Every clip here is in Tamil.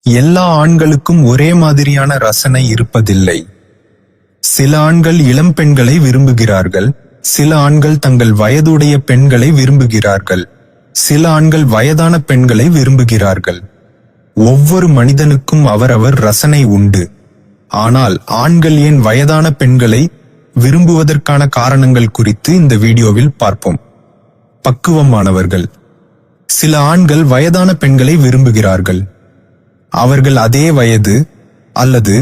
எல்லா ஆண்களுக்கும் ஒரே மாதிரியான ரசனை இருப்பதில்லை. சில ஆண்கள் இளம் பெண்களை விரும்புகிறார்கள், சில ஆண்கள் தங்கள் வயதுடைய பெண்களை விரும்புகிறார்கள், சில ஆண்கள் வயதான பெண்களை விரும்புகிறார்கள். ஒவ்வொரு மனிதனுக்கும் அவரவர் ரசனை உண்டு. ஆனால் ஆண்கள் ஏன் வயதான பெண்களை விரும்புவதற்கான காரணங்கள் குறித்து இந்த வீடியோவில் பார்ப்போம். பக்குவமானவர்கள். சில ஆண்கள் வயதான பெண்களை விரும்புகிறார்கள். அவர்கள் அதே வயது அல்லது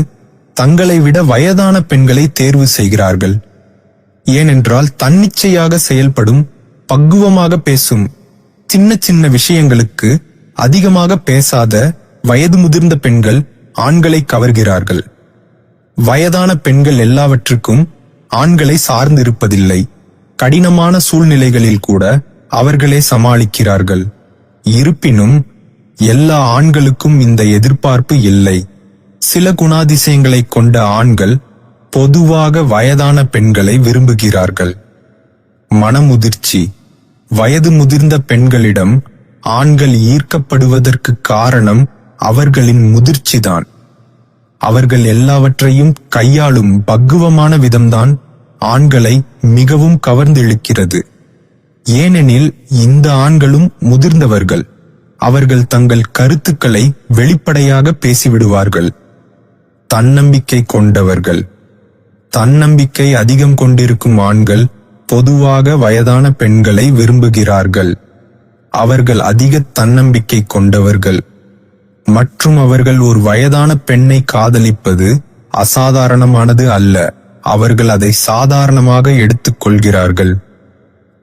தங்களை விட வயதான பெண்களை தேர்வு செய்கிறார்கள். ஏனென்றால் தன்னிச்சையாக செயல்படும், பக்குவமாக பேசும், சின்ன சின்ன விஷயங்களுக்கு அதிகமாக பேசாத வயது முதிர்ந்த பெண்கள் ஆண்களை கவர்கிறார்கள். வயதான பெண்கள் எல்லாவற்றுக்கும் ஆண்களை சார்ந்திருப்பதில்லை. கடினமான சூழ்நிலைகளில் கூட அவர்களே சமாளிக்கிறார்கள். இருப்பினும் எல்லா ஆண்களுக்கும் இந்த எதிர்பார்ப்பு இல்லை. சில குணாதிசயங்களை கொண்ட ஆண்கள் பொதுவாக வயதான பெண்களை விரும்புகிறார்கள். மனமுதிர்ச்சி. வயது முதிர்ந்த பெண்களிடம் ஆண்கள் ஈர்க்கப்படுவதற்கு காரணம் அவர்களின் முதிர்ச்சிதான். அவர்கள் எல்லாவற்றையும் கையாளும் பக்குவமான விதம்தான் ஆண்களை மிகவும் கவர்ந்திழுக்கிறது. ஏனெனில் இந்த ஆண்களும் முதிர்ந்தவர்கள். அவர்கள் தங்கள் கருத்துக்களை வெளிப்படையாக பேசிவிடுவார்கள். தன்னம்பிக்கை கொண்டவர்கள். தன்னம்பிக்கை அதிகம் கொண்டிருக்கும் ஆண்கள் பொதுவாக வயதான பெண்களை விரும்புகிறார்கள். அவர்கள் அதிக தன்னம்பிக்கை கொண்டவர்கள் மற்றும் அவர்கள் ஒரு வயதான பெண்ணை காதலிப்பது அசாதாரணமானது அல்ல. அவர்கள் அதை சாதாரணமாக எடுத்துக்கொள்கிறார்கள்.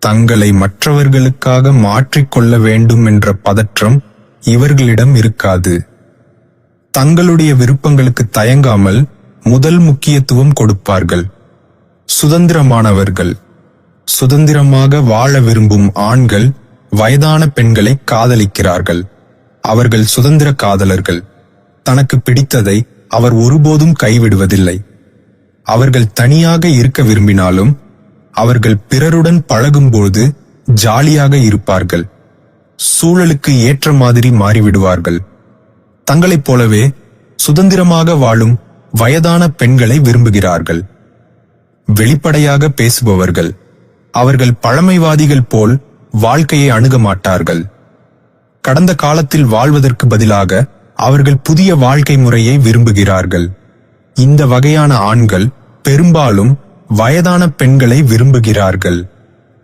தங்களை மற்றவர்களுக்காக மாற்றிக்கொள்ள வேண்டும் என்ற பதற்றம் இவர்களிடம் இருக்காது. தங்களுடைய விருப்பங்களுக்கு தயங்காமல் முதல் முக்கியத்துவம் கொடுப்பார்கள். சுதந்திரமானவர்கள். சுதந்திரமாக வாழ விரும்பும் ஆண்கள் வயதான பெண்களை காதலிக்கிறார்கள். அவர்கள் சுதந்திர காதலர்கள். தனக்கு பிடித்ததை அவர் ஒருபோதும் கைவிடுவதில்லை. அவர்கள் தனியாக இருக்க விரும்பினாலும் அவர்கள் பிறருடன் பழகும்போது ஜாலியாக இருப்பார்கள். சூழலுக்கு ஏற்ற மாதிரி மாறிவிடுவார்கள். தங்களைப் போலவே சுதந்திரமாக வாழும் வயதான பெண்களை விரும்புகிறார்கள். வெளிப்படையாக பேசுபவர்கள். அவர்கள் பழமைவாதிகள் போல் வாழ்க்கையை அணுக மாட்டார்கள். கடந்த காலத்தில் வாழ்வதற்கு பதிலாக அவர்கள் புதிய வாழ்க்கை முறையை விரும்புகிறார்கள். இந்த வகையான ஆண்கள் பெரும்பாலும் வயதான பெண்களை விரும்புகிறார்கள்.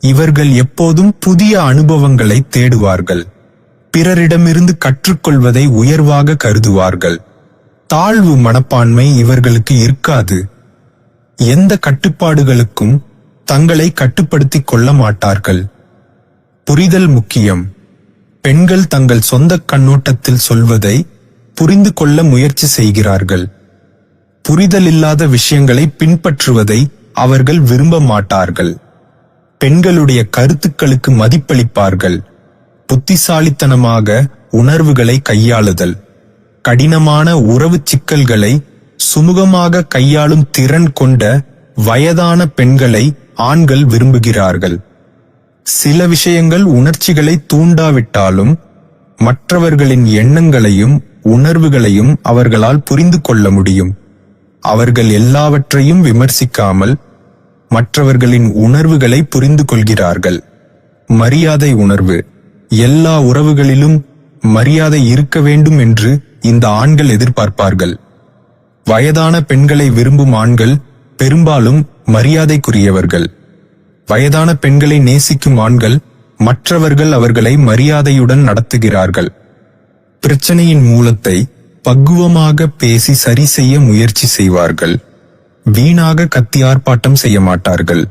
இவர்கள் எப்போதும் புதிய அனுபவங்களை தேடுவார்கள். பிறரிடமிருந்து கற்றுக்கொள்வதை உயர்வாக கருதுவார்கள். தாழ்வு மனப்பான்மை இவர்களுக்கு இருக்காது. எந்த கட்டுப்பாடுகளுக்கும் தங்களை கட்டுப்படுத்திக் கொள்ள மாட்டார்கள். புரிதல் முக்கியம். பெண்கள் தங்கள் சொந்த கண்ணோட்டத்தில் சொல்வதை புரிந்து கொள்ள முயற்சி செய்கிறார்கள். புரிதல் இல்லாத விஷயங்களை பின்பற்றுவதை அவர்கள் விரும்ப மாட்டார்கள். பெண்களுடைய கருத்துக்களுக்கு மதிப்பளிப்பார்கள். புத்திசாலித்தனமாக உணர்வுகளை கையாளுதல். கடினமான உறவு சிக்கல்களை சுமூகமாக கையாளும் திறன் கொண்ட வயதான பெண்களை ஆண்கள் விரும்புகிறார்கள். சில விஷயங்கள் உணர்ச்சிகளை தூண்டாவிட்டாலும் மற்றவர்களின் எண்ணங்களையும் உணர்வுகளையும் அவர்களால் புரிந்து கொள்ள முடியும். அவர்கள் எல்லாவற்றையும் விமர்சிக்காமல் மற்றவர்களின் உணர்வுகளை புரிந்து கொள்கிறார்கள். மரியாதை உணர்வு. எல்லா உறவுகளிலும் மரியாதை இருக்க வேண்டும் என்று இந்த ஆண்கள் எதிர்பார்ப்பார்கள். வயதான பெண்களை விரும்பும் ஆண்கள் பெரும்பாலும் மரியாதைக்குரியவர்கள். வயதான பெண்களை நேசிக்கும் ஆண்கள் மற்றவர்கள் அவர்களை மரியாதையுடன் நடத்துகிறார்கள். பிரச்சனையின் மூலத்தை பக்குவமாக பேசி சரி செய்ய முயற்சி செய்வார்கள். வீணாக கத்தி ஆர்ப்பாட்டம் செய்ய மாட்டார்கள்.